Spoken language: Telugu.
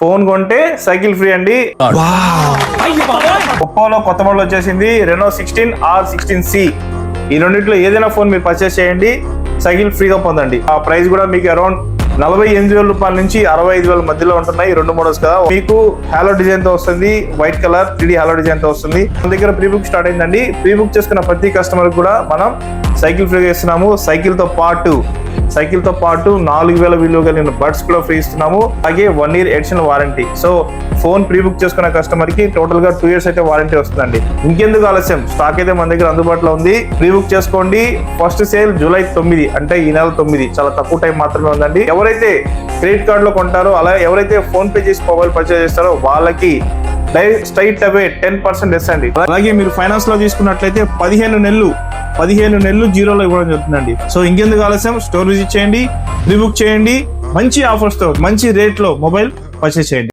ఫోన్ కొంటే సైకిల్ ఫ్రీ అండి. ఒప్పోలో కొత్త మోడల్ వచ్చేసింది రెనో 16R16C. ఈ రెండిట్లో ఏదైనా ఫోన్ మీరు పర్చేస్ చేయండి, సైకిల్ ఫ్రీగా పొందండి. ఆ ప్రైస్ కూడా మీకు అరౌండ్ 48,000 రూపాయల నుంచి 65,000 మధ్యలో ఉంటున్నాయి. రెండు మోడల్స్ కదా. మీకు హాలో డిజైన్ తో వస్తుంది, white colour 3D hollow design తో వస్తుంది. మన దగ్గర ప్రీ బుక్ స్టార్ట్ అయిందండి. ప్రీ బుక్ చేసుకున్న ప్రతి కస్టమర్ కూడా మనం సైకిల్ ఫ్రీగా ఇస్తున్నాము. సైకిల్ తో పాటు 4,000 విలువ కలిగిన బడ్స్ కూడా ఫ్రీ ఇస్తున్నాము. అలాగే 1 year additional warranty. So phone pre book చేసుకున్న కస్టమర్ కి టోటల్ గా 2 years అయితే వారంటీ వస్తుందండి. ఇంకెందుకు ఆలస్యం, స్టాక్ అయితే మన దగ్గర అందుబాటులో ఉంది. ప్రీ బుక్ చేసుకోండి. ఫస్ట్ సేల్ జూలై 9, అంటే ఈ నెల 9. చాలా తక్కువ టైం మాత్రమే ఉందండి. ఎవరైతే క్రెడిట్ కార్డ్ లో కొంటారో, అలా ఎవరైతే ఫోన్ పే చేసి మొబైల్ పర్చేస్ చేస్తారో వాళ్ళకి స్ట్రైట్ అవే 10% లెస్ అండి. అలాగే మీరు ఫైనాన్స్ లో తీసుకున్నట్లయితే 15 నెలలు జీరోలో ఇవ్వడం జరుగుతుందండి. సో ఇంకెందుకు ఆలస్యం, స్టోర్ విజిట్ చేయండి, ప్రీ బుక్ చేయండి, మంచి ఆఫర్స్ తో మంచి రేట్ లో మొబైల్ పర్చేస్ చేయండి.